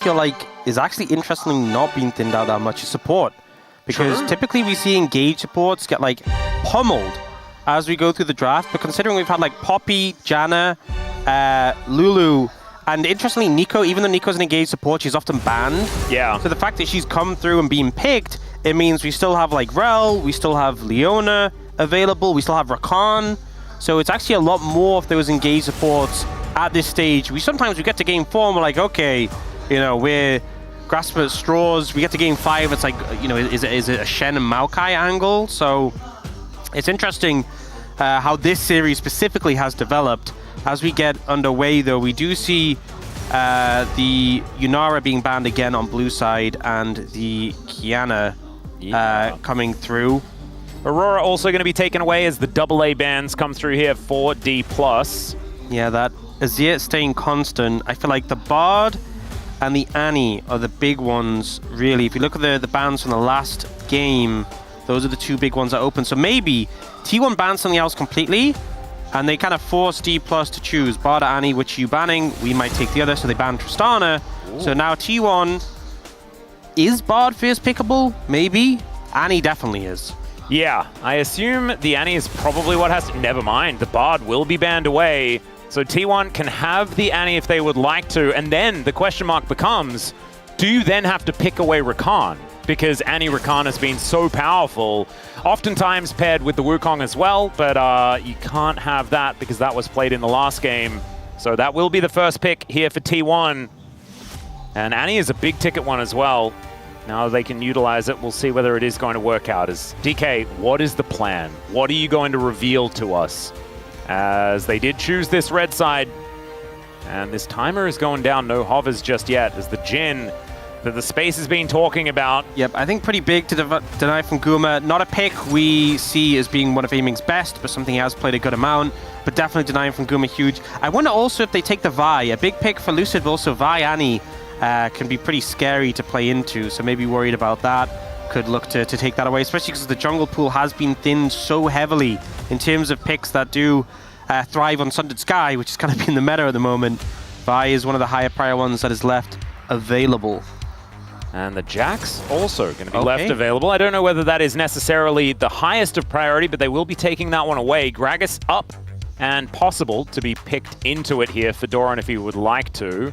feel like is actually interestingly not being thinned out that much is support. Because typically we see engaged supports get like pummeled as we go through the draft, but considering we've had like Poppy, Janna, Lulu, and interestingly Nico, even though Nico's an engaged support, she's often banned. Yeah. So the fact that she's come through and being picked, it means we still have like Rel, we still have Leona available, we still have Rakan. So it's actually a lot more of those engaged supports at this stage. Sometimes we get to game 4 and we're like, okay, you know, we're grasping at straws. We get to game 5, it's like, you know, is it a Shen and Maokai angle? So it's interesting how this series specifically has developed. As we get underway, though, we do see the Yunara being banned again on blue side and the Kiana coming through. Aurora also going to be taken away as the AA bans come through here for Dplus. Yeah, that Azir staying constant. I feel like the Bard and the Annie are the big ones, really. If you look at the bans from the last game, those are the two big ones that open. So maybe T1 bans something else completely, and they kind of force Dplus to choose Bard or Annie, which you banning, we might take the other, so they ban Tristana. Ooh. So now T1, is Bard first pickable? Maybe. Annie definitely is. Yeah, I assume the Annie is probably what has to... Never mind, the Bard will be banned away. So T1 can have the Annie if they would like to, and then the question mark becomes, do you then have to pick away Rakan? Because Annie Rakan has been so powerful, oftentimes paired with the Wukong as well, but you can't have that because that was played in the last game. So that will be the first pick here for T1. And Annie is a big ticket one as well. Now they can utilize it. We'll see whether it is going to work out. As DK, what is the plan? What are you going to reveal to us? As they did choose this red side. And this timer is going down. No hovers just yet. As the Jhin that the space has been talking about. Yep, I think pretty big to deny from Guma. Not a pick we see as being one of Aiming's best, but something he has played a good amount. But definitely denying from Guma huge. I wonder also if they take the Vi. A big pick for Lucid, but also Vi Annie can be pretty scary to play into. So maybe worried about that. Could look to take that away, especially because the jungle pool has been thinned so heavily in terms of picks that do thrive on Sundered Sky, which is kind of been the meta at the moment. Vi is one of the higher prior ones that is left available. And the Jax also going to be left available. I don't know whether that is necessarily the highest of priority, but they will be taking that one away. Gragas up and possible to be picked into it here for Doran if he would like to.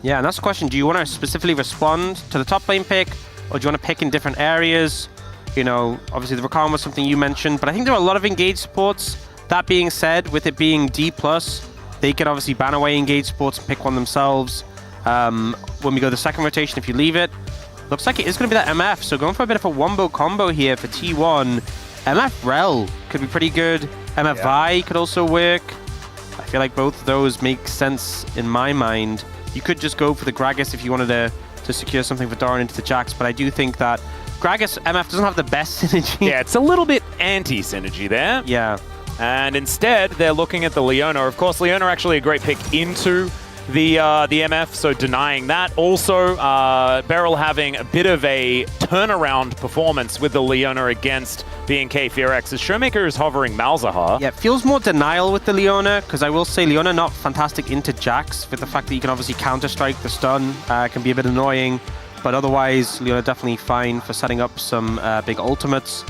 Yeah, and that's the question. Do you want to specifically respond to the top lane pick, or do you want to pick in different areas? You know, obviously the Rakan was something you mentioned, but I think there are a lot of engaged supports. That being said, with it being Dplus, they can obviously ban away engaged supports and pick one themselves. When we go the second rotation, if you leave it, looks like it is going to be that MF. So going for a bit of a wombo combo here for T1. MF Rel could be pretty good. MF Vi could also work. I feel like both of those make sense in my mind. You could just go for the Gragas if you wanted to secure something for Doran into the Jax, but I do think that Gragas MF doesn't have the best synergy. Yeah, it's a little bit anti-synergy there. Yeah. And instead, they're looking at the Leona. Of course, Leona actually a great pick into the MF, so denying that. Also, Beryl having a bit of a turnaround performance with the Leona against BNK Fearex, as Showmaker is hovering Malzahar. Yeah, it feels more denial with the Leona, because I will say Leona not fantastic into Jax, with the fact that you can obviously counter-strike the stun, can be a bit annoying, but otherwise, Leona definitely fine for setting up some big ultimates.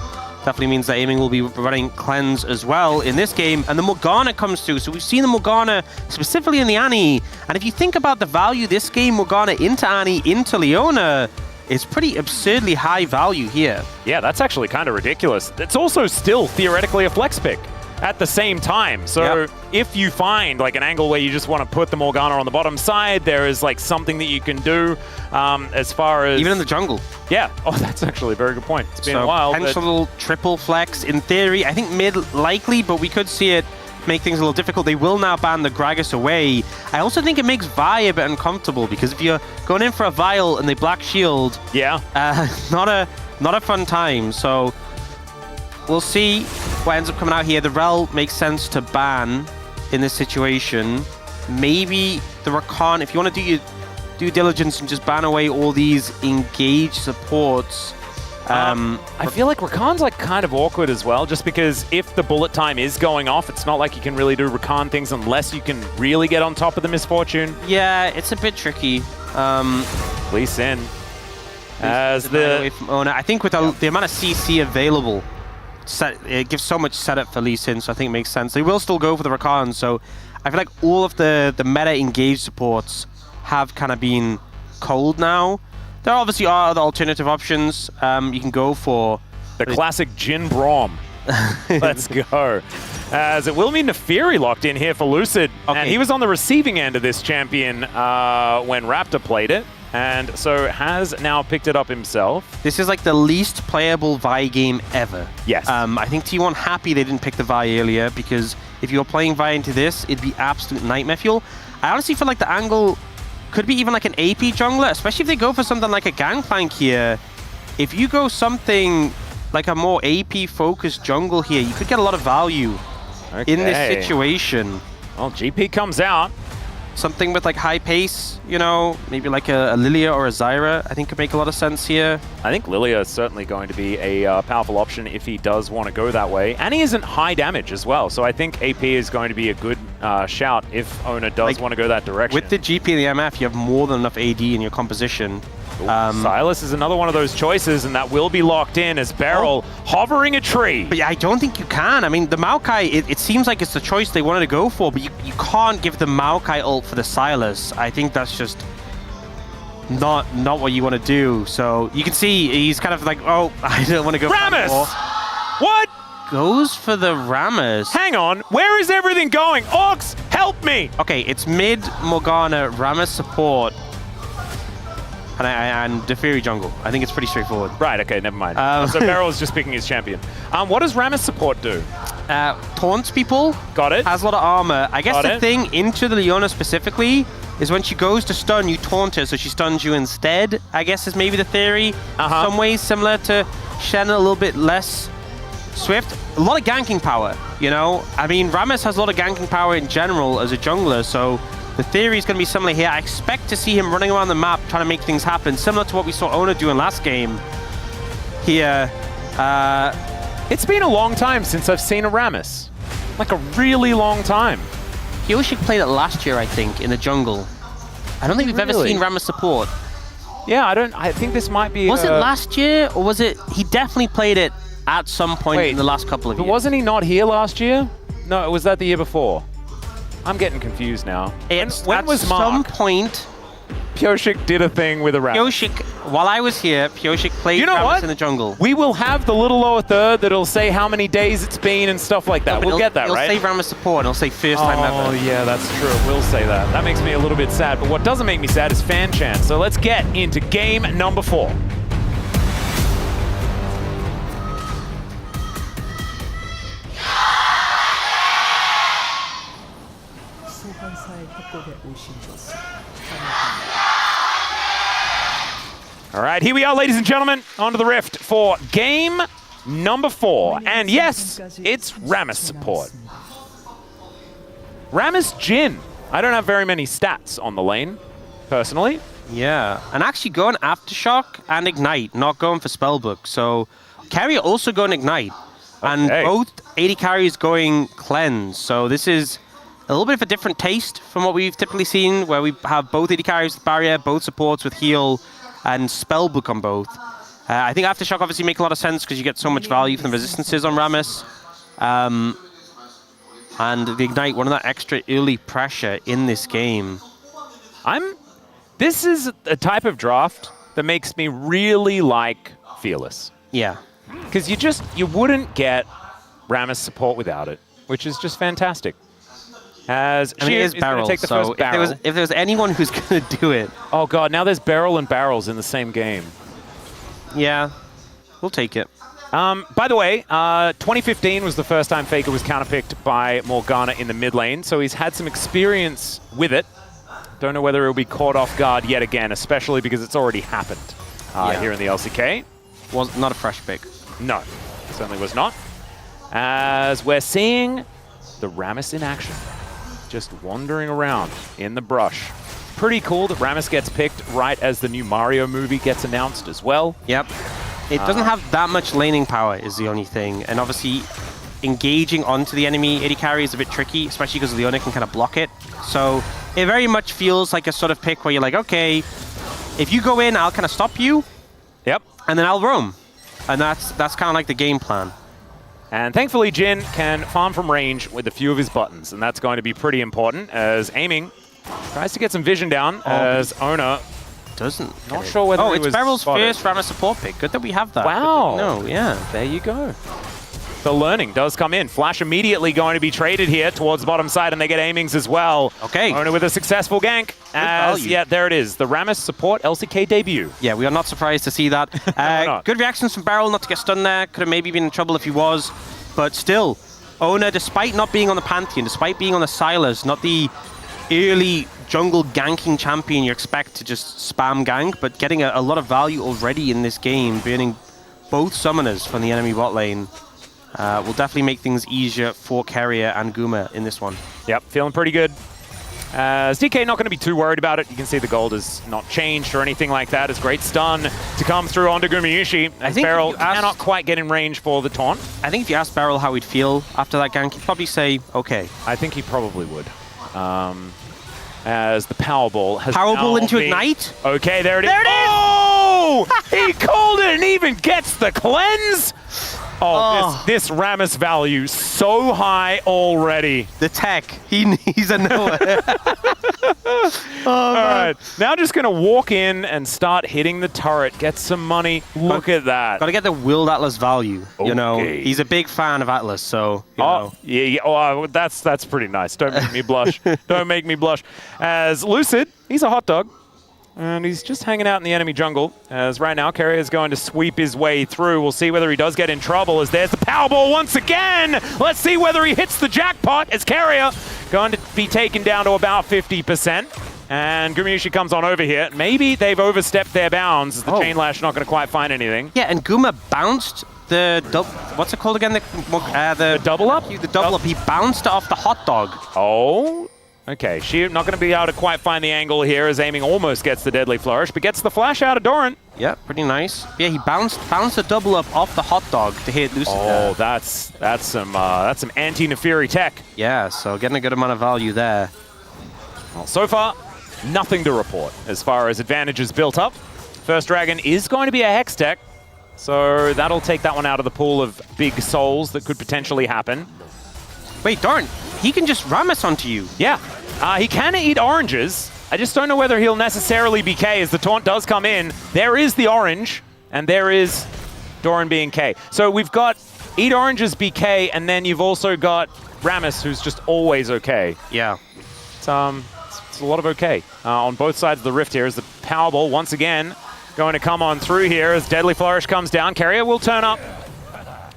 Definitely means that Aiming will be running Cleanse as well in this game. And the Morgana comes through. So we've seen the Morgana specifically in the Annie. And if you think about the value this game, Morgana into Annie, into Leona, is pretty absurdly high value here. Yeah, that's actually kind of ridiculous. It's also still theoretically a flex pick at the same time. So if you find like an angle where you just want to put the Morgana on the bottom side, there is like something that you can do as far as... Even in the jungle. Yeah. Oh, that's actually a very good point. It's been a while. Potential triple flex in theory. I think mid likely, but we could see it make things a little difficult. They will now ban the Gragas away. I also think it makes Vi a bit uncomfortable because if you're going in for a Vial and they Black Shield, not a fun time. So we'll see what ends up coming out here. The Rel makes sense to ban in this situation. Maybe the Rakan, if you want to do your due diligence and just ban away all these engaged supports. I feel like Rakan's like kind of awkward as well, just because if the bullet time is going off, it's not like you can really do Rakan things unless you can really get on top of the Misfortune. Yeah, it's a bit tricky. Lee Sin. As away from Ona. I think with the amount of CC available, it gives so much setup for Lee Sin, so I think it makes sense. They will still go for the Rakan, so I feel like all of the meta engage supports have kind of been cold now. There obviously are other alternative options you can go for. The classic Jin Braum. Let's go. As it will be Nefiri locked in here for Lucid. Okay. And he was on the receiving end of this champion when Raptor played it. And so has now picked it up himself. This is like the least playable Vi game ever. Yes. I think T1 happy they didn't pick the Vi earlier, because if you were playing Vi into this, it'd be absolute nightmare fuel. I honestly feel like the angle could be even like an AP jungler, especially if they go for something like a Gangplank here. If you go something like a more AP-focused jungle here, you could get a lot of value in this situation. Well, GP comes out. Something with like high pace, you know, maybe like a Lilia or a Zyra, I think could make a lot of sense here. I think Lilia is certainly going to be a powerful option if he does want to go that way. And he isn't high damage as well, so I think AP is going to be a good shout if Ona does want to go that direction. With the GP and the MF, you have more than enough AD in your composition. Silas is another one of those choices, and that will be locked in as Beryl hovering a tree. But yeah, I don't think you can. I mean, the Maokai, it seems like it's the choice they wanted to go for, but you can't give the Maokai ult for the Silas. I think that's just not what you want to do. So you can see he's kind of like, oh, I don't want to go Rammus! For What? Goes for the Rammus. Hang on, where is everything going? Ox, help me! Okay, it's mid Morgana, Rammus support, and Nefiri jungle. I think it's pretty straightforward. Right, okay, never mind. So Beryl is just picking his champion. What does Rammus support do? Taunts people. Got it. Has a lot of armor. I guess the thing into the Leona specifically is when she goes to stun, you taunt her, so she stuns you instead, I guess is maybe the theory. Some ways similar to Shen, a little bit less swift. A lot of ganking power, you know? I mean, Rammus has a lot of ganking power in general as a jungler, so the theory is going to be similar here. I expect to see him running around the map trying to make things happen, similar to what we saw Ona do in last game here. It's been a long time since I've seen a Rammus. Like a really long time. Kyoshik played it last year, I think, in the jungle. I don't think we've ever seen Rammus support. Yeah, I think this might be... Was it last year, or was it... He definitely played it at some point in the last couple of years. But wasn't he not here last year? No, was that the year before? I'm getting confused now. When was Mark? At some point, Kyoshik did a thing with a Rammus. Kyoshik, while I was here, Kyoshik played Rammus in the jungle. We will have the little lower third that'll say how many days it's been and stuff like that. We'll get that, right? It'll say Rammus support, and it'll say first time ever. Oh, yeah, that's true. It will say that. That makes me a little bit sad. But what doesn't make me sad is fan chants. So let's get into game number 4. All right, here we are, ladies and gentlemen, onto the Rift for game number 4. And yes, it's Rammus support. Rammus Jin. I don't have very many stats on the lane, personally. Yeah, and actually going Aftershock and Ignite, not going for Spellbook. So carry also going Ignite. And both 80 carries going Cleanse. So this is a little bit of a different taste from what we've typically seen, where we have both 80 carries with Barrier, both supports with Heal, and Spellbook on both. I think Aftershock obviously make a lot of sense because you get so much value from the resistances on Rammus. And the Ignite, one of that extra early pressure in this game. This is a type of draft that makes me really like Fearless. Yeah. Because you wouldn't get Rammus support without it, which is just fantastic. As I mean, it is Beryl, take the so first barrel. if there was anyone who's going to do it... Oh god, now there's Beryl and Barrels in the same game. Yeah, we'll take it. By the way, 2015 was the first time Faker was counterpicked by Morgana in the mid lane, so he's had some experience with it. Don't know whether he'll be caught off guard yet again, especially because it's already happened here in the LCK. Was not a fresh pick. No, certainly was not. As we're seeing the Rammus in action. Just wandering around in the brush. Pretty cool that Rammus gets picked right as the new Mario movie gets announced as well. Yep. It doesn't have that much laning power is the only thing. And obviously, engaging onto the enemy 80 carry is a bit tricky, especially because Leona can kind of block it. So it very much feels like a sort of pick where you're like, okay, if you go in, I'll kind of stop you. Yep. And then I'll roam. And that's kind of like the game plan. And thankfully, Jin can farm from range with a few of his buttons, and that's going to be pretty important as aiming tries to get some vision down as Ona doesn't. Not sure whether he was it's Beryl's spotted. first Rammus support pick. Good that we have that. Wow. No, yeah. There you go. The learning does come in. Flash immediately going to be traded here towards the bottom side, and they get aimings as well. Okay. Ona with a successful gank. Yeah, there it is. The Rammus support LCK debut. Yeah, we are not surprised to see that. Good reactions from Beryl not to get stunned there. Could have maybe been in trouble if he was. But still, Ona, despite not being on the Pantheon, despite being on the Silas, not the early jungle ganking champion you expect to just spam gank, but getting a lot of value already in this game, burning both summoners from the enemy bot lane. Will definitely make things easier for Carrier and Guma in this one. Yep, feeling pretty good. DK not going to be too worried about it. You can see the gold has not changed or anything like that. It's great stun to come through onto Gumayusi. I think Beryl cannot quite get in range for the taunt. I think if you asked Beryl how he'd feel after that gank, he'd probably say, okay. I think he probably would. As the Powerball has Powerball into Ignite? Okay, there it is. There it is! Oh! He called it and even gets the cleanse! Oh, this Rammus value so high already. The tech. He's a Noah. All right. Now just going to walk in and start hitting the turret. Get some money. Look at that. Got to get the willed Atlas value. Okay. You know, he's a big fan of Atlas, so, you know. Yeah. Oh, that's pretty nice. Don't make me blush. Don't make me blush. As Lucid, he's a hot dog. And he's just hanging out in the enemy jungle, as right now Carrier is going to sweep his way through. We'll see whether he does get in trouble, as there's the Powerball once again. Let's see whether he hits the jackpot, as Carrier going to be taken down to about 50%. And Gumayusi comes on over here. Maybe they've overstepped their bounds, as the Chain Lash not going to quite find anything. Yeah, and Guma bounced the what's it called again? The double up? The double up. He bounced it off the hot dog. Oh. Okay, she not going to be able to quite find the angle here as aiming almost gets the Deadly Flourish, but gets the flash out of Doran. Yeah, pretty nice. Yeah, he bounced a double up off the hot dog to hit Lucid. Oh, that's some anti-Neferi tech. Yeah, so getting a good amount of value there. Well, so far, nothing to report as far as advantages built up. First Dragon is going to be a Hex tech, so that'll take that one out of the pool of big souls that could potentially happen. Wait, Doran, he can just Rammus onto you. Yeah. He can eat oranges. I just don't know whether he'll necessarily be K as the taunt does come in. There is the orange, and there is Doran being K. So we've got eat oranges be K, and then you've also got Rammus, who's just always okay. Yeah. It's a lot of okay on both sides of the rift here as the Powerball once again going to come on through here as Deadly Flourish comes down. Carrier will turn up.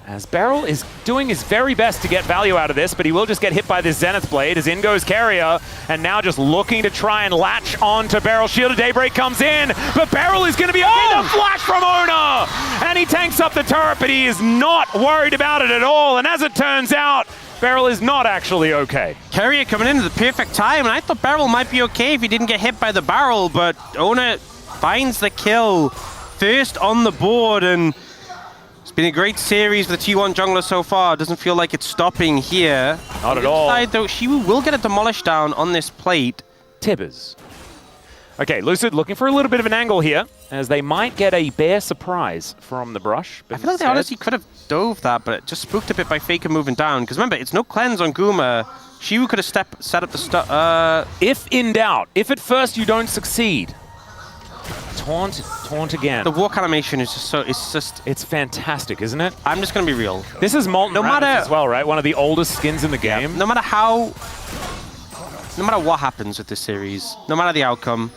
As Beryl is doing his very best to get value out of this, but he will just get hit by this Zenith Blade as in goes Carrier, and now just looking to try and latch on to Beryl. Shield of Daybreak comes in, but Beryl is going to be okay. The flash from Ona! And he tanks up the turret, but he is not worried about it at all, and as it turns out, Beryl is not actually okay. Carrier coming in at the perfect time, and I thought Beryl might be okay if he didn't get hit by the barrel, but Ona finds the kill first on the board, and it's been a great series for the T1 jungler so far. Doesn't feel like it's stopping here. Not at all. Side, though, she will get a demolish down on this plate. Tibbers. Okay, Lucid looking for a little bit of an angle here, as they might get a bear surprise from the brush. I feel like they honestly could have dove that, but it just spooked a bit by Faker moving down. Because remember, it's no cleanse on Guma. Shiwu could have set up the if in doubt, if at first you don't succeed, taunt again. The walk animation is just it's fantastic, isn't it? I'm just gonna be real. This is Molten Rabbits as well, right? One of the oldest skins in the game. No matter what happens with this series, no matter the outcome,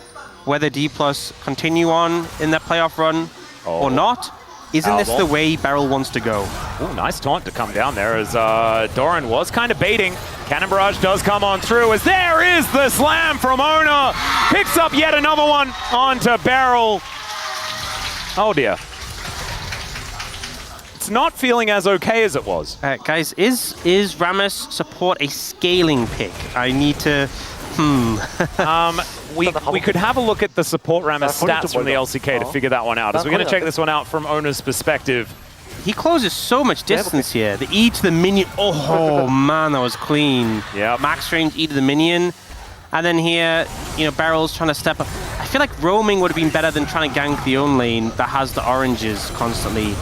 whether Dplus continue on in their playoff run or not, isn't this the way Beryl wants to go? Ooh, nice taunt to come down there as Doran was kind of baiting. Cannon Barrage does come on through as there is the slam from Ona. Picks up yet another one onto Beryl. Oh dear. It's not feeling as okay as it was. Guys, is Rammus support a scaling pick? I need to... We could have a look at the support Rammus stats from the LCK to figure that one out. As we're going to check this one out from Ona's perspective. He closes so much distance here. The E to the minion. Oh man, that was clean. Yeah. Max range E to the minion. And then here, you know, Beryl's trying to step up. I feel like roaming would have been better than trying to gank the own lane that has the oranges constantly.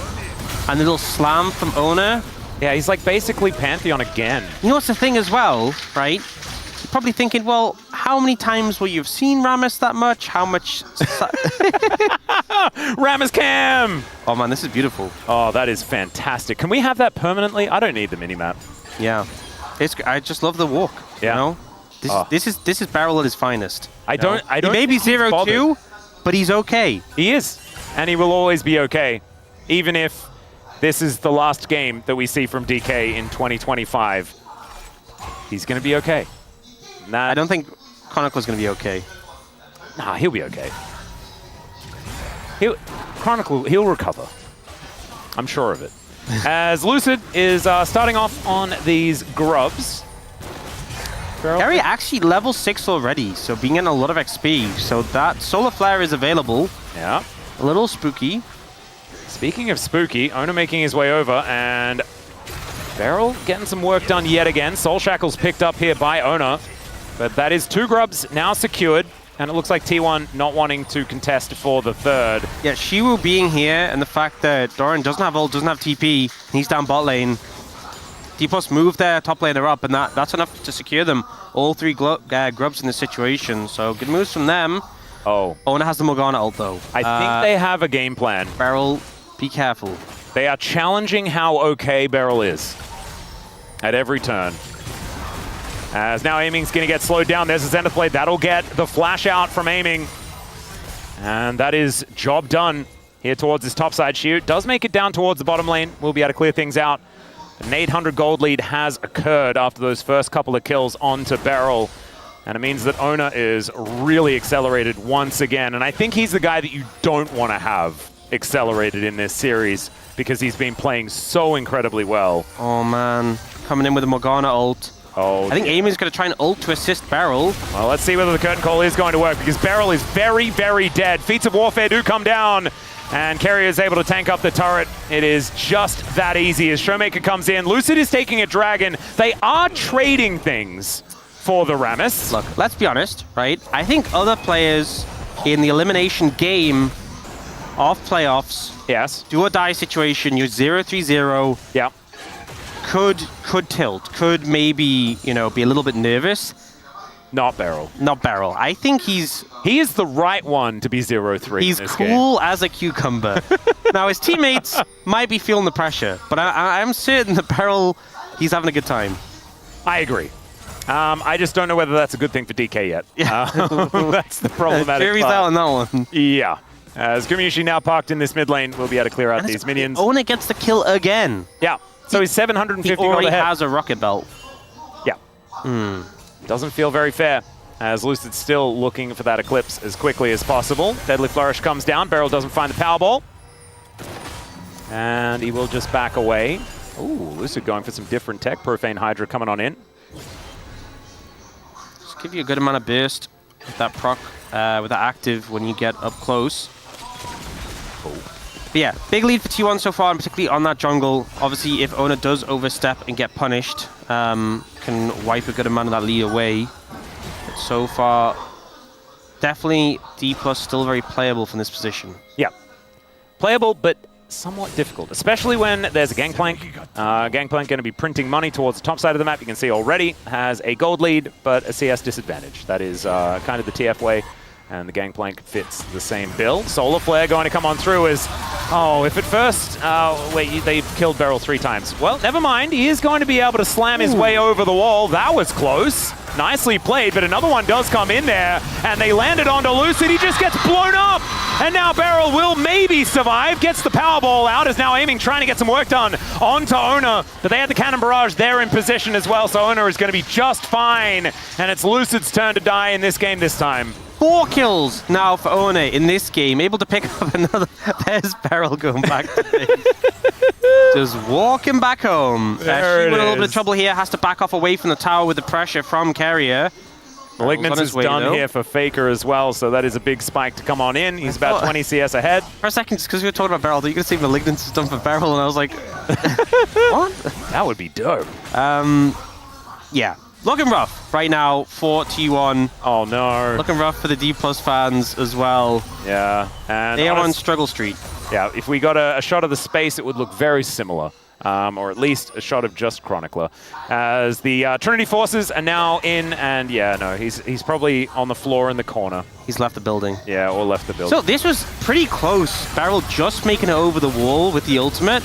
And the little slam from Ona. Yeah, he's like basically Pantheon again. You know what's the thing as well, right? You're probably thinking, well, how many times will you have seen Rammus that much? How much... Rammus cam! Oh man, this is beautiful. Oh, that is fantastic. Can we have that permanently? I don't need the minimap. Yeah. I just love the walk, yeah. you know? This is Beryl at his finest. I don't He may be 0-2, but he's okay. He is. And he will always be okay. Even if this is the last game that we see from DK in 2025. He's going to be okay. I don't think Chronicle's going to be okay. Nah, he'll be okay. He'll recover. I'm sure of it. As Lucid is starting off on these grubs. Gary actually level 6 already, so being in a lot of XP. So that Solar Flare is available. Yeah. A little spooky. Speaking of spooky, Ona making his way over, and Beryl getting some work done yet again. Soul Shackle's picked up here by Ona, but that is 2 grubs now secured, and it looks like T1 not wanting to contest for the third. Yeah, Shiwu being here, and the fact that Doran doesn't have ult, doesn't have TP, he's down bot lane. Dplus moved their top laner up, and that's enough to secure them. All 3 grubs in this situation, so good moves from them. Oh. Ona has the Morgana ult, though. I think they have a game plan. Beryl, be careful. They are challenging how okay Beryl is at every turn. As now Aiming's going to get slowed down. There's a Zenith Blade. That'll get the flash out from Aiming. And that is job done here towards his topside shoot. Does make it down towards the bottom lane. We'll be able to clear things out. An 800 gold lead has occurred after those first couple of kills onto Beryl. And it means that Ona is really accelerated once again. And I think he's the guy that you don't want to have accelerated in this series because he's been playing so incredibly well. Oh man, coming in with a Morgana ult. Oh, I think Amy's going to try and ult to assist Beryl. Well, let's see whether the curtain call is going to work because Beryl is very, very dead. Feats of Warfare do come down, and Carrier is able to tank up the turret. It is just that easy as Showmaker comes in. Lucid is taking a dragon. They are trading things for the Rammus. Look, let's be honest, right? I think other players in the elimination game of playoffs, yes, do or die situation, you're 0-3-0. Yeah. Could tilt, could maybe, you know, be a little bit nervous. Not Beryl. Not Beryl. I think he is the right one to be 0-3. He's cool as a cucumber. Now his teammates might be feeling the pressure, but I'm certain that Beryl, he's having a good time. I agree. I just don't know whether that's a good thing for DK yet. Yeah. That's the problematic Jury's out on that one. Yeah. As Gumayushi now parked in this mid lane, we'll be able to clear out these minions. Ona gets the kill again. Yeah. So he's 750 gold already ahead. has a rocket belt. Yeah. Doesn't feel very fair, as Lucid's still looking for that Eclipse as quickly as possible. Deadly Flourish comes down. Beryl doesn't find the Powerball. And he will just back away. Ooh, Lucid going for some different tech. Profane Hydra coming on in. Just give you a good amount of burst with that proc, with that active when you get up close. But yeah, big lead for T1 so far, and particularly on that jungle. Obviously, if Ona does overstep and get punished, can wipe a good amount of that lead away. But so far, definitely Dplus still very playable from this position. Yeah. Playable, but somewhat difficult, especially when there's a Gangplank. Gangplank going to be printing money towards the top side of the map. You can see already has a gold lead, but a CS disadvantage. That is kind of the TF way. And the Gangplank fits the same bill. Solar Flare going to come on through as... Oh, if at first... wait, they killed Beryl 3 times. Well, never mind. He is going to be able to slam his way over the wall. That was close. Nicely played, but another one does come in there. And they landed onto Lucid. He just gets blown up. And now Beryl will maybe survive. Gets the Powerball out. Is now aiming, trying to get some work done onto Ona. But they had the Cannon Barrage there in position as well. So Ona is going to be just fine. And it's Lucid's turn to die in this game this time. 4 kills now for Ona in this game, able to pick up another. There's Beryl going back to base. Just walking back home. She with a little bit of trouble here, has to back off away from the tower with the pressure from Carrier. Malignance is done here for Faker as well, so that is a big spike to come on in. He's about 20 CS ahead. For a second, just because we were talking about Beryl, you're going to see Malignance is done for Beryl, and I was like, what? That would be dope. Yeah. looking rough right now for T1. Oh no. Looking rough for the Dplus fans as well. Yeah. And they are on struggle street. Yeah, if we got a shot of the space, it would look very similar. Or at least a shot of just Chronicler. As the Trinity forces are now in, and yeah, no, he's probably on the floor in the corner. He's left the building. Yeah, or left the building. So this was pretty close. Beryl just making it over the wall with the ultimate.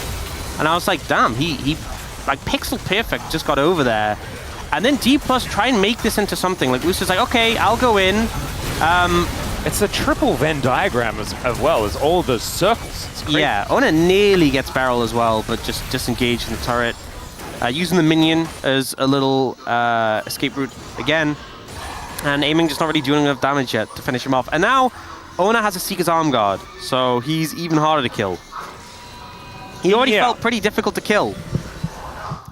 And I was like, damn, he like pixel perfect just got over there. And then Dplus try and make this into something. Like Luci's like, okay, I'll go in. It's a triple Venn diagram as well as all those circles. It's great. Yeah, Ona nearly gets Beryl as well, but just disengaged in the turret. Using the minion as a little escape route again. And aiming just not really doing enough damage yet to finish him off. And now Ona has a Seeker's Arm Guard, so he's even harder to kill. He already felt pretty difficult to kill.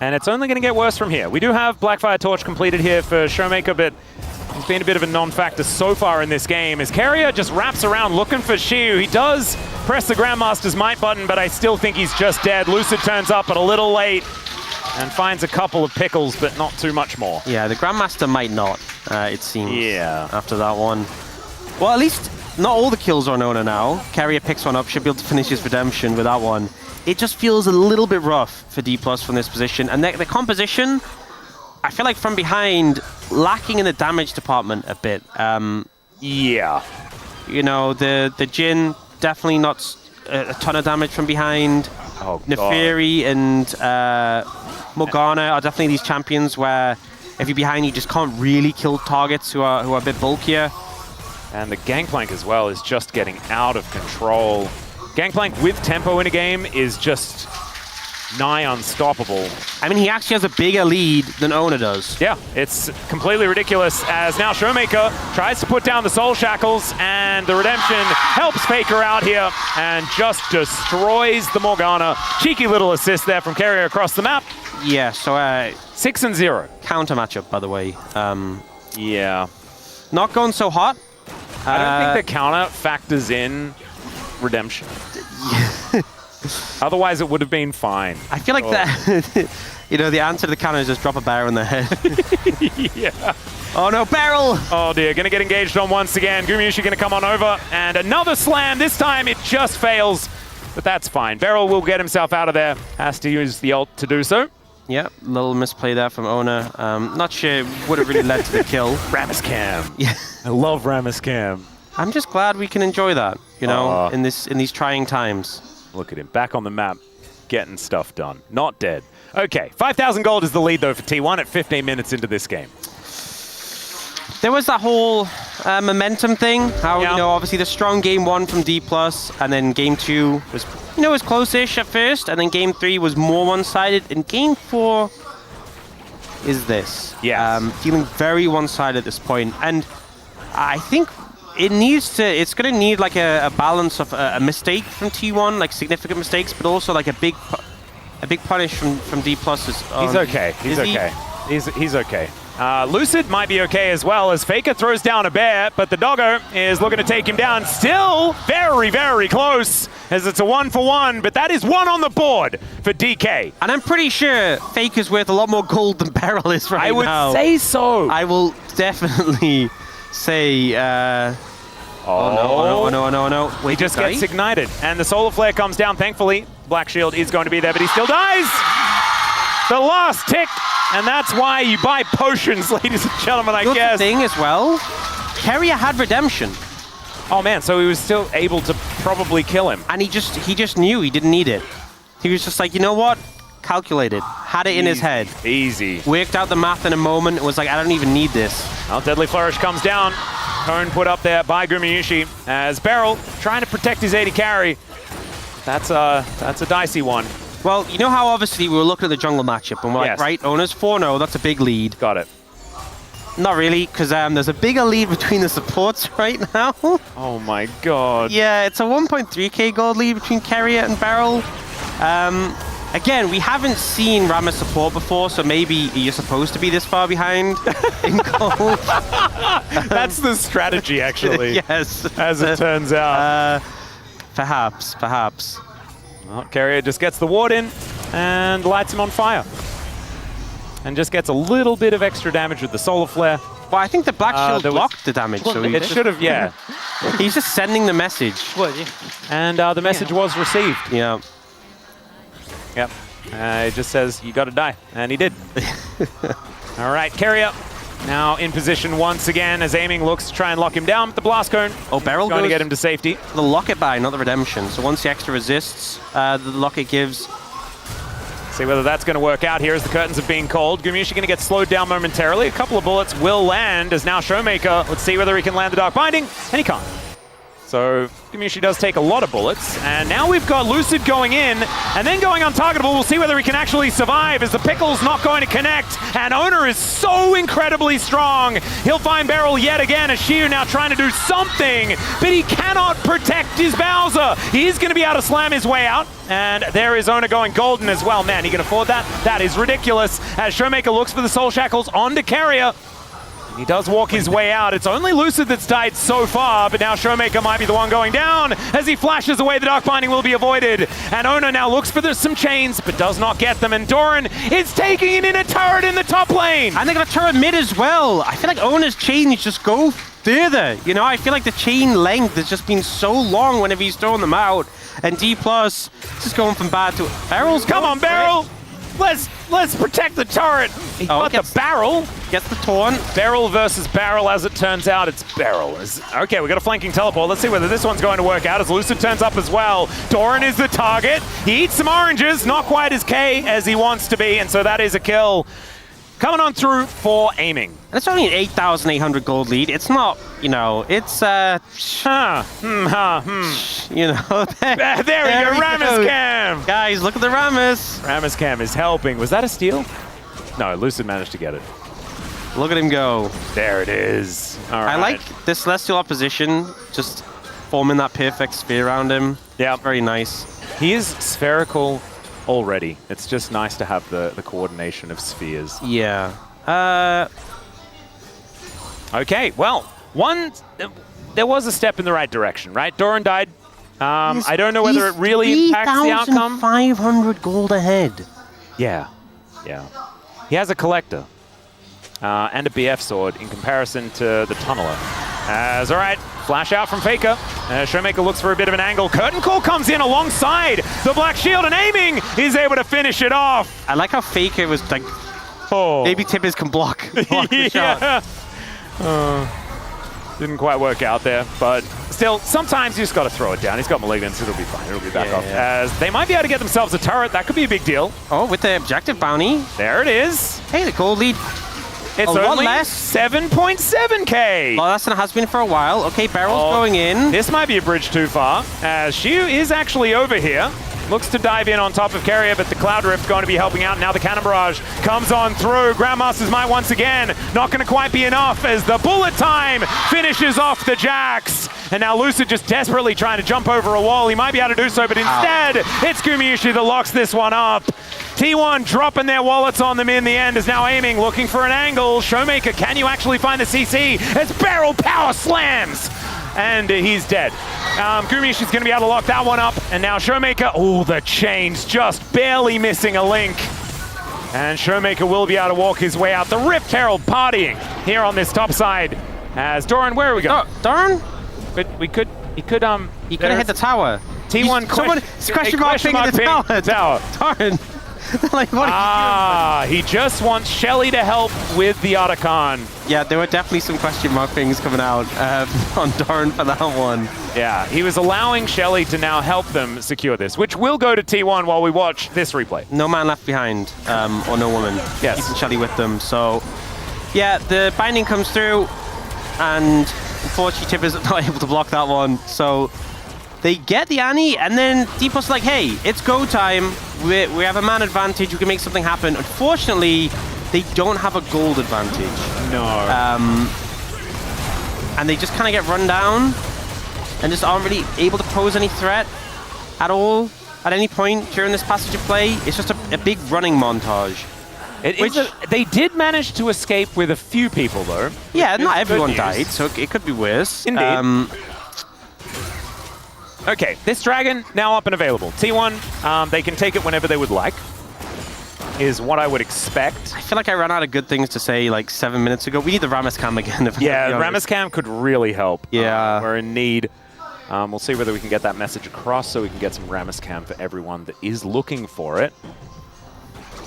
And it's only going to get worse from here. We do have Blackfire Torch completed here for Showmaker, but he's been a bit of a non-factor so far in this game as Carrier just wraps around looking for Shiu. He does press the Grandmaster's Might button, but I still think he's just dead. Lucid turns up, but a little late and finds a couple of pickles, but not too much more. Yeah, the Grandmaster might not, it seems, after that one. Well, at least not all the kills are on Ona now. Carrier picks one up, should be able to finish his redemption with that one. It just feels a little bit rough for Dplus from this position. And the composition, I feel like from behind, lacking in the damage department a bit. Yeah. You know, the Jhin, definitely not a ton of damage from behind. Oh, Neferi and Morgana are definitely these champions where if you're behind, you just can't really kill targets who are a bit bulkier. And the Gangplank as well is just getting out of control. Gangplank with tempo in a game is just nigh unstoppable. I mean, he actually has a bigger lead than Ona does. Yeah, it's completely ridiculous as now Showmaker tries to put down the Soul Shackles and the Redemption helps Faker out here and just destroys the Morgana. Cheeky little assist there from Carrier across the map. Yeah, so 6-0. Counter matchup, by the way. Yeah. Not going so hot. I don't think the counter factors in Redemption. Otherwise, it would have been fine. I feel like that, you know, the answer to the counter is just drop a barrel in the head. Yeah. Oh no, barrel! Oh dear, gonna get engaged on once again. Gumayusi gonna come on over, and another slam. This time it just fails, but that's fine. Beryl will get himself out of there. Has to use the ult to do so. Yep, little misplay there from Ona. Not sure would have really led to the kill. Ramescam. Yeah. I love Ramescam. I'm just glad we can enjoy that, you know, in these trying times. Look at him, back on the map, getting stuff done. Not dead. Okay, 5,000 gold is the lead, though, for T1 at 15 minutes into this game. There was that whole momentum thing. How, you know, obviously the strong game 1 from Dplus, and then game 2 was, you know, was close-ish at first, and then game 3 was more one-sided, and game 4 is this. Yeah. Feeling very one-sided at this point, and I think it's going to need like a balance of a mistake from T1, like significant mistakes, but also like a big punish from Dplus. He's okay. He's okay. He's okay. Lucid might be okay as well as Faker throws down a bear, but the doggo is looking to take him down. Still very, very close as it's a 1-for-1, but that is 1 on the board for DK. And I'm pretty sure Faker's worth a lot more gold than Beryl is right now. I would say so. I will definitely say, oh no. Wait, he just gets ignited, and the solar flare comes down. Thankfully, Black Shield is going to be there, but he still dies. The last tick, and that's why you buy potions, ladies and gentlemen, I guess. The thing as well, Carrier had redemption. Oh man, so he was still able to probably kill him. And he just knew he didn't need it. He was just like, you know what? Calculated. Had it in his head. Easy. Worked out the math in a moment. It was like, I don't even need this. Well, Deadly Flourish comes down. Cone put up there by Gumayusi as Beryl trying to protect his AD carry. That's a dicey one. Well, you know how obviously we were looking at the jungle matchup and we're like, right, Ona's 4-0, that's a big lead. Got it. Not really, because there's a bigger lead between the supports right now. Oh my god. Yeah, it's a 1.3k gold lead between Carrier and Beryl. Again, we haven't seen Rammus support before, so maybe you're supposed to be this far behind in gold. That's the strategy, actually. Yes. As it turns out. Perhaps. Well, Carrier just gets the ward in and lights him on fire. and just gets a little bit of extra damage with the Solar Flare. Well, I think the Black Shield blocked the damage, so It should have, yeah. He's just sending the message. And the message was received. Yeah. Yep. It just says, you gotta die. And he did. All right, Carrier now in position once again as Aiming looks to try and lock him down with the Blast Cone. Oh, Beryl going to goes get him to safety. The Locket buy, not the Redemption. So once the extra resists, the Locket gives. See whether that's going to work out here as the curtains have been called. Gumiushi going to get slowed down momentarily. A couple of bullets will land as now Showmaker. Let's see whether he can land the Dark Binding, and he can't. So Gumiushi does take a lot of bullets, and now we've got Lucid going in, and then going untargetable. We'll see whether he can actually survive as the Pickle's not going to connect, and Owner is so incredibly strong. He'll find Beryl yet again as Shiu now trying to do something, but he cannot protect his Bowser. He is going to be able to slam his way out, and there is Owner going golden as well. Man, he can afford that? That is ridiculous as Showmaker looks for the Soul Shackles onto Carrier. He does walk his way out. It's only Lucid that's died so far, but now Showmaker might be the one going down. As he flashes away, the Dark Binding will be avoided. And Owner now looks for some chains, but does not get them. And Doran is taking it in a turret in the top lane. And they got a turret mid as well. I feel like Owner's chains just go further. You know, I feel like the chain length has just been so long whenever he's throwing them out. And Dplus just going from bad to... Barrel's Come on, Beryl! Let's protect the turret. He got the barrel. Gets the taunt. Barrel versus barrel, as it turns out, it's barrel. Okay, we got a flanking teleport. Let's see whether this one's going to work out as Lucid turns up as well. Doran is the target. He eats some oranges, not quite as K as he wants to be, and so that is a kill. Coming on through for Aiming. And it's only an 8,800 gold lead. It's not, you know, it's, you know, there we go, Rammus Cam! Guys, look at the Rammus. Rammus Cam is helping. Was that a steal? No, Lucid managed to get it. Look at him go. There it is. All right. I like this Celestial opposition, just forming that perfect sphere around him. Yeah. Very nice. He is spherical already. It's just nice to have the coordination of spheres. Yeah. Okay, well, there was a step in the right direction, right? Doran died. I don't know whether it really impacts the outcome. 500 gold ahead. Yeah. He has a Collector and a BF sword in comparison to the Tunneler. All right, flash out from Faker. Showmaker looks for a bit of an angle. Curtain Call comes in alongside the Black Shield, and Aiming is able to finish it off. I like how Faker was like, maybe Tippers can block the shot. Didn't quite work out there, but still, sometimes you just got to throw it down. He's got Malignance, it'll be fine. It'll be back off. As they might be able to get themselves a turret. That could be a big deal. Oh, with the objective bounty. There it is. Hey, the gold lead. It's a lot only less. 7.7k. Oh, less than it has been for a while. Okay, Barrel's going in. This might be a bridge too far, as Shiu is actually over here. Looks to dive in on top of Carrier, but the Cloud Rift going to be helping out. Now the Cannon Barrage comes on through. Grandmaster's Might once again. Not going to quite be enough as the bullet time finishes off the Jax. And now Lucid just desperately trying to jump over a wall. He might be able to do so, but instead, it's Gumiushi that locks this one up. T1 dropping their wallets on them in the end is now Aiming, looking for an angle. Showmaker, can you actually find the CC? As Barrel power slams! And he's dead. Gumiushi's going to be able to lock that one up. And now Showmaker, oh, the chains just barely missing a link. And Showmaker will be able to walk his way out. The Rift Herald partying here on this top side. As Doran, where are we going? Oh, Doran? But he could have hit the tower. T1 question mark ping the tower. Doran. Like, what are you doing? He just wants Shelly to help with the Otacon. Yeah, there were definitely some question mark things coming out on Doran for that one. Yeah, he was allowing Shelly to now help them secure this, which will go to T1 while we watch this replay. No man left behind, or no woman. Yes. Keeping Shelly with them. So, yeah, the binding comes through, and unfortunately Tippers not able to block that one. So they get the Annie, and then Dplus like, hey, it's go time. We have a man advantage. We can make something happen. Unfortunately, they don't have a gold advantage. No. And they just kind of get run down and just aren't really able to pose any threat at all at any point during this passage of play. It's just a big running montage. They did manage to escape with a few people, though. Yeah, not everyone died, so it could be worse. Indeed. Okay, this dragon now up and available. T1, they can take it whenever they would like. is what I would expect. I feel like I ran out of good things to say like 7 minutes ago. We need the Rammus cam again. Yeah, Rammus cam could really help. Yeah. We're in need. We'll see whether we can get that message across so we can get some Rammus cam for everyone that is looking for it.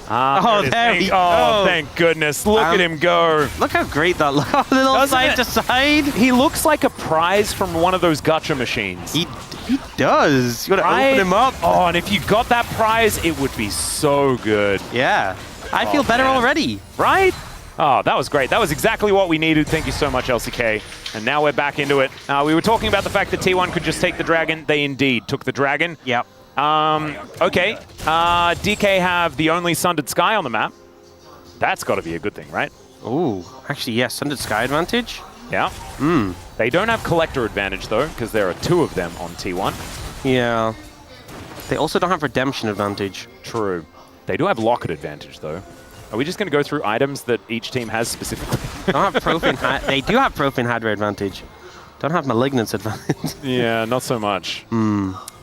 There we go. Oh, thank goodness. Look at him go. Look how great that looks. Little Doesn't side it? to side. He looks like a prize from one of those gacha machines. He does. You gotta open him up. Oh, and if you got that prize, it would be so good. Yeah. I feel better already. Right? Oh, that was great. That was exactly what we needed. Thank you so much, LCK. And now we're back into it. We were talking about the fact that T1 could just take the dragon. They indeed took the dragon. Yep. Okay. DK have the only Sundered Sky on the map. That's got to be a good thing, right? Ooh, actually, yes, Sundered Sky advantage. Yeah. They don't have Collector advantage, though, because there are 2 of them on T1. Yeah. They also don't have Redemption advantage. True. They do have Locket advantage, though. Are we just going to go through items that each team has specifically? Don't have Profane They do have Profane Hadra advantage. Don't have Malignance advantage. Yeah, not so much.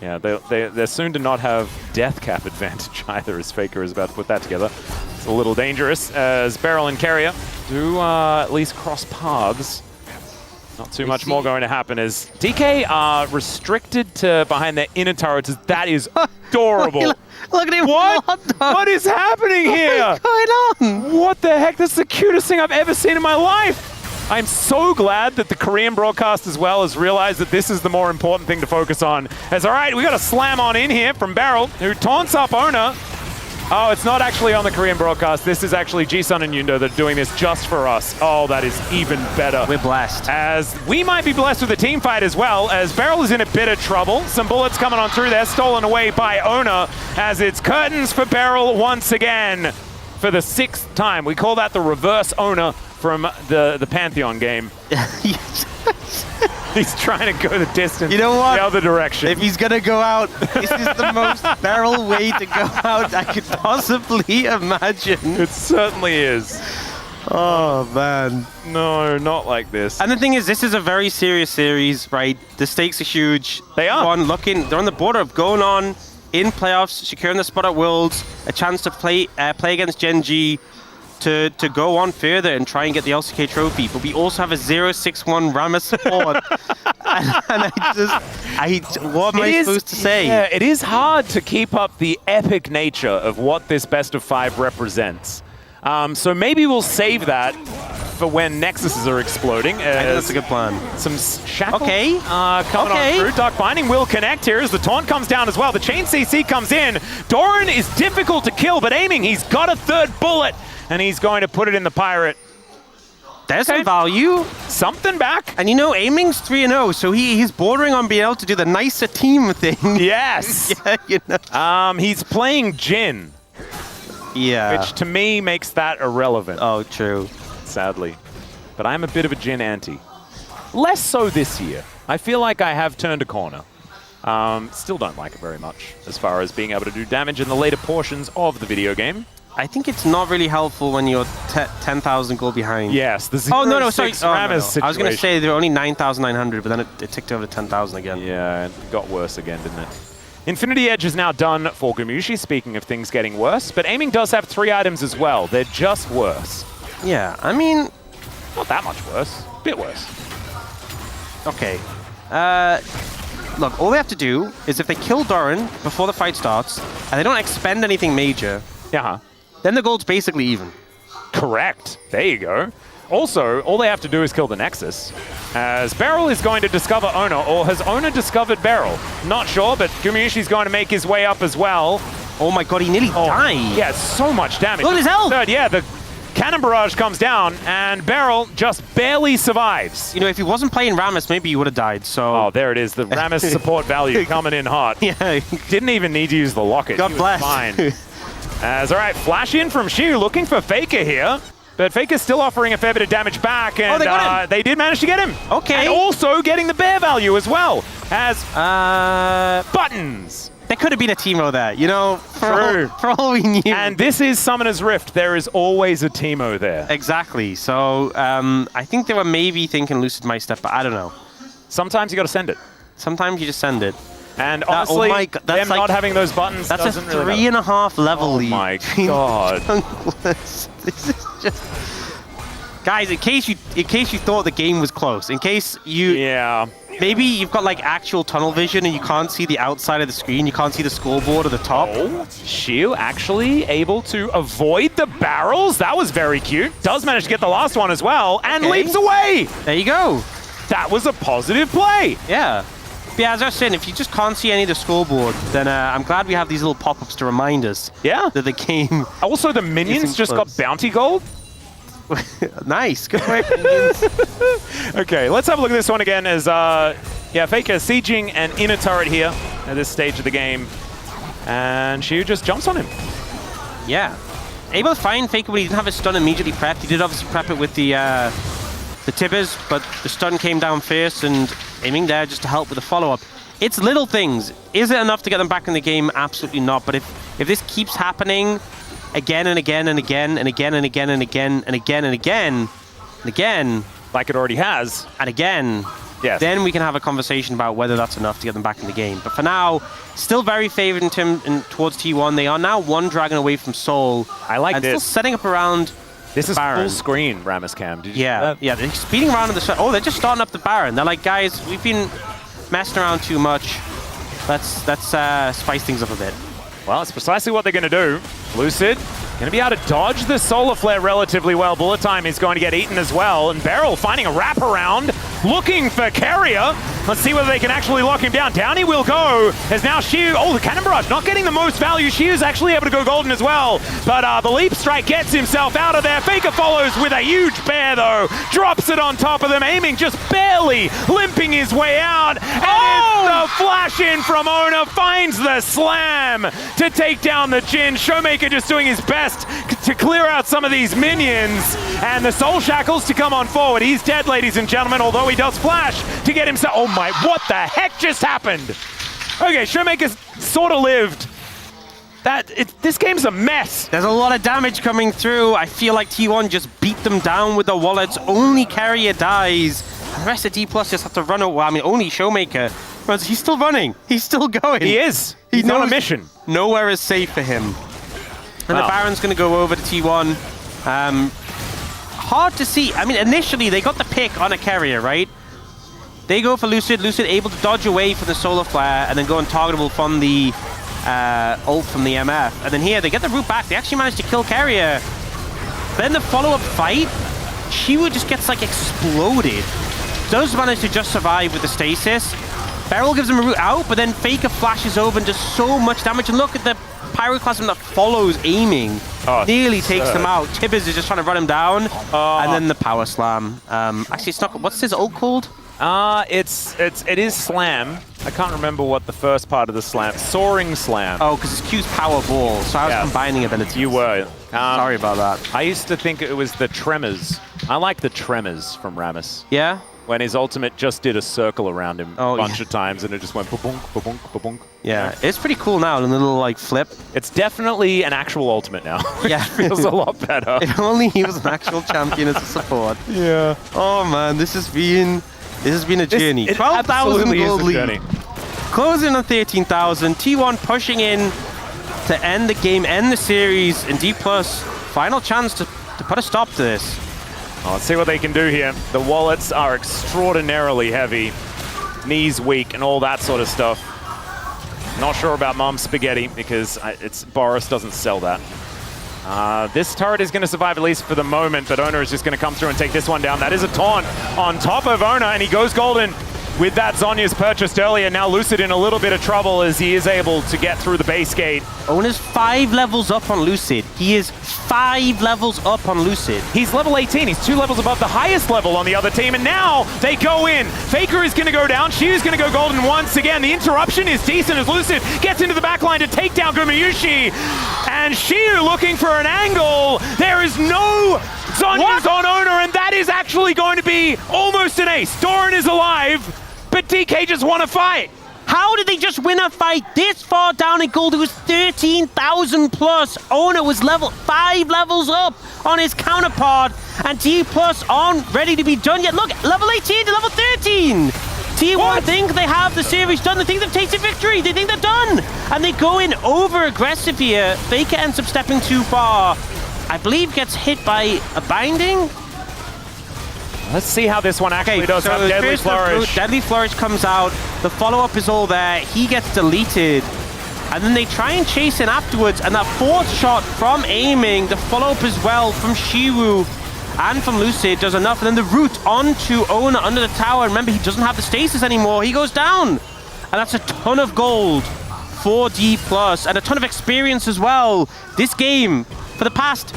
Yeah, they're soon to not have Death Cap advantage either, as Faker is about to put that together. It's a little dangerous, as Beryl and Carrier do at least cross paths. Not too much more going to happen, as DK are restricted to behind their inner turrets. That is adorable. Look at him. What is happening here? What's going on? What the heck? That's the cutest thing I've ever seen in my life. I'm so glad that the Korean broadcast as well has realized that this is the more important thing to focus on. As, all right, we got a slam on in here from Beryl, who taunts up Ona. Oh, it's not actually on the Korean broadcast. This is actually Jisun and Yundo that are doing this just for us. Oh, that is even better. We're blessed. As we might be blessed with a team fight as well, as Beryl is in a bit of trouble. Some bullets coming on through there, stolen away by Ona, as it's curtains for Beryl once again for the 6th time. We call that the reverse Ona from the Pantheon game. He's trying to go the distance. You know what? The other direction. If he's gonna go out, this is the most Beryl way to go out I could possibly imagine. It certainly is. Oh man. No, not like this. And the thing is, this is a very serious series, right? The stakes are huge. They are. They're on the border of going on in playoffs, securing the spot at Worlds, a chance to play against Gen G, to go on further and try and get the LCK trophy. But we also have a 0-6-1 Rammus support. and what am I supposed to say? Yeah, it is hard to keep up the epic nature of what this best of 5 represents. So maybe we'll save that for when Nexuses are exploding. I think that's a good plan. Some shackle coming on Okay. through. Dark Binding will connect here as the taunt comes down as well. The chain CC comes in. Doran is difficult to kill, but aiming, he's got a 3rd bullet, and he's going to put it in the Pirate. There's some value. Something back. And you know, Aiming's 3-0, so he's bordering on being able to do the nicer team thing. Yes. Yeah, you know. He's playing Jin. Yeah. Which to me makes that irrelevant. Oh, true. Sadly. But I'm a bit of a Jin anti. Less so this year. I feel like I have turned a corner. Still don't like it very much as far as being able to do damage in the later portions of the video game. I think it's not really helpful when you're 10,000 goal behind. Yes, the 0-6 Rammus situation. I was going to say there were only 9,900, but then it ticked over to 10,000 again. Yeah, it got worse again, didn't it? Infinity Edge is now done for Gumushi, speaking of things getting worse, but Aiming does have 3 items as well. They're just worse. Yeah, I mean... Not that much worse. Bit worse. Okay. Look, all they have to do is if they kill Doran before the fight starts, and they don't expend anything major, then the gold's basically even. Correct. There you go. Also, all they have to do is kill the Nexus, as Beryl is going to discover Ona, or has Ona discovered Beryl? Not sure, but Gumiushi's going to make his way up as well. Oh my god, he nearly died. Yeah, so much damage. Look at his health! Yeah, the cannon barrage comes down, and Beryl just barely survives. You know, if he wasn't playing Rammus, maybe he would have died, so... Oh, there it is, the Rammus support value coming in hot. Yeah. Didn't even need to use the locket. God bless. Fine. As, all right, flash in from Shu, looking for Faker here. But Faker's still offering a fair bit of damage back, and they got him. They did manage to get him. Okay. And also getting the bear value as well, as buttons. There could have been a Teemo there, you know, for all we knew. And this is Summoner's Rift. There is always a Teemo there. Exactly. So I think they were maybe thinking Lucid Meister, but I don't know. Sometimes you got to send it. Sometimes you just send it. And honestly, that's them like, not having those buttons that's doesn't a really 3.5 level lead. Oh my god. Junglers. This is just... Guys, in case you thought the game was close, in case you... Yeah. Maybe you've got like actual tunnel vision and you can't see the outside of the screen, you can't see the scoreboard at the top. Oh, Shiu actually able to avoid the barrels. That was very cute. Does manage to get the last one as well and leaps away. There you go. That was a positive play. Yeah. But yeah, as I was saying, if you just can't see any of the scoreboard, then I'm glad we have these little pop-ups to remind us that the game... Also, the minions just got bounty gold. Nice. Good work, minions. Okay, let's have a look at this one again as, Faker sieging an inner turret here at this stage of the game. And Shiu just jumps on him. Yeah. Able to find Faker, but he didn't have his stun immediately prepped. He did obviously prep it with the Tibbers, but the stun came down first and aiming there just to help with the follow-up. It's little things. Is it enough to get them back in the game? Absolutely not. But if this keeps happening again and again and again and again and again and again and again and again and again, like it already has, and again, then we can have a conversation about whether that's enough to get them back in the game. But for now, still very favored towards T1. They are now one dragon away from Seoul. I like and this. Still setting up around this is Baron. Full screen, Rammus Cam. Did you see that? Yeah, they're speeding around in the... Oh, they're just starting up the Baron. They're like, guys, we've been messing around too much. Let's spice things up a bit. Well, it's precisely what they're going to do. Lucid going to be able to dodge the solar flare relatively well. Bullet time is going to get eaten as well. And Beryl finding a wraparound, looking for Carrier. Let's see whether they can actually lock him down. Down he will go. There's now Shiu. Oh, the Cannon Barrage not getting the most value. Shiu's actually able to go golden as well. But the Leap Strike gets himself out of there. Faker follows with a huge bear, though. Drops it on top of them, aiming just barely, limping his way out. And it's the flash in from Ona. Finds the slam to take down the Jhin. Showmaker just doing his best to clear out some of these minions. And the Soul Shackles to come on forward. He's dead, ladies and gentlemen, although he does flash to get himself... Oh my, what the heck just happened? Okay, Showmaker's sort of lived. This game's a mess. There's a lot of damage coming through. I feel like T1 just beat them down with the wallets. Only Carrier dies. The rest of Dplus just have to run away. I mean, only Showmaker runs. He's still running. He's still going. He is. He's on a mission. Nowhere is safe for him. And the Baron's going to go over to T1. Hard to see. I mean, initially, they got the pick on a Carrier, right? They go for Lucid. Lucid able to dodge away from the Solar Flare and then go untargetable from the ult from the MF. And then here, they get the root back. They actually managed to kill Carrier. Then the follow-up fight, Shiu just gets, like, exploded. Does manage to just survive with the stasis. Beryl gives him a route out, but then Faker flashes over and does so much damage. And look at the Pyroclasm that follows aiming. Nearly takes him out. Tibbers is just trying to run him down. And then the Power Slam. Actually, it's not... What's his ult called? It is Slam. I can't remember what the first part of the slam. Soaring Slam. Oh, because it's Q's Power Ball. So I was combining abilities. You were. Sorry about that. I used to think it was the Tremors. I like the Tremors from Rammus. Yeah? When his ultimate just did a circle around him a bunch of times and it just went ba-bonk, ba-bonk, ba-bonk. Yeah, it's pretty cool now, a little like flip. It's definitely an actual ultimate now. Yeah. It feels a lot better. If only he was an actual champion as a support. Yeah. Oh man, this has been a journey. 12,000 gold lead. Closing on 13,000. T1 pushing in to end the game, end the series, and Dplus final chance to put a stop to this. Well, let's see what they can do here. The wallets are extraordinarily heavy. Knees weak and all that sort of stuff. Not sure about Mom's Spaghetti because Boris doesn't sell that. This turret is going to survive at least for the moment, but Ona is just going to come through and take this one down. That is a taunt on top of Ona, and he goes golden with that Zhonya's purchased earlier. Now Lucid in a little bit of trouble as he is able to get through the base gate. Ona's 5 levels up on Lucid. He is 5 levels up on Lucid. He's level 18. He's 2 levels above the highest level on the other team, and now they go in. Faker is going to go down. Shiu's going to go golden once again. The interruption is decent as Lucid gets into the backline to take down Gumayushi. And Shiu looking for an angle. There is no Zhonya's on Ona, and that is actually going to be almost an ace. Doran is alive, but DK just won a fight. How did they just win a fight this far down in gold? It was 13,000 plus. Ona was 5 levels up on his counterpart, and Dplus aren't ready to be done yet. Look, level 18 to level 13. T1 think they have the series done. They think they've tasted victory. They think they're done. And they go in over-aggressive here. Faker ends up stepping too far. I believe gets hit by a binding. Let's see how this one actually does have Deadly Flourish. Deadly Flourish comes out. The follow-up is all there. He gets deleted. And then they try and chase in afterwards. And that fourth shot from aiming, the follow-up as well from Shiwu and from Lucid does enough. And then the route onto Owner under the tower. Remember, he doesn't have the stasis anymore. He goes down. And that's a ton of gold for Dplus and a ton of experience as well. This game, for the past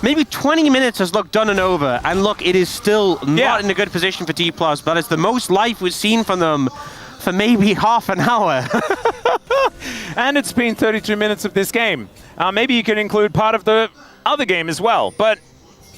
maybe 20 minutes, has looked done and over. And look, it is still not in a good position for Dplus, but it's the most life we've seen from them for maybe half an hour. And it's been 32 minutes of this game. Maybe you can include part of the other game as well, but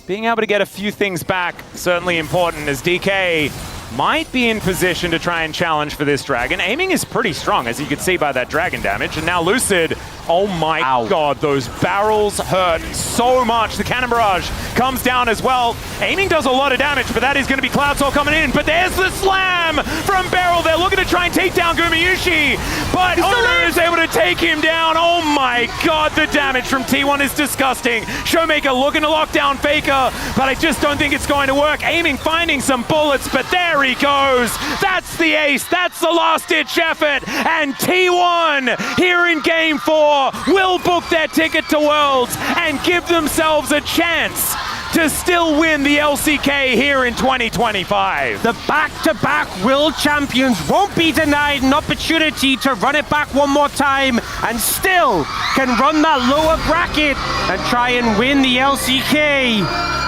being able to get a few things back, certainly important, as DK might be in position to try and challenge for this dragon. Aiming is pretty strong, as you can see by that dragon damage. And now Lucid, oh my god, those barrels hurt so much. The cannon barrage comes down as well. Aiming does a lot of damage, but that is going to be Cloud Soul coming in. But there's the slam from Beryl. They're looking to try and take down Gumayushi, but Owner is able to take him down. Oh my god, the damage from T1 is disgusting. Showmaker looking to lock down Faker, but I just don't think it's going to work. Aiming finding some bullets, but there he goes. That's the ace. That's the last-ditch effort. And T1 here in Game 4 will book their ticket to Worlds and give themselves a chance to still win the LCK here in 2025. The back-to-back world champions won't be denied an opportunity to run it back one more time and still can run that lower bracket and try and win the LCK.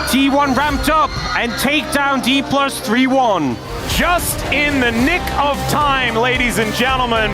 T1 ramped up and take down Dplus 3-1. Just in the nick of time, ladies and gentlemen.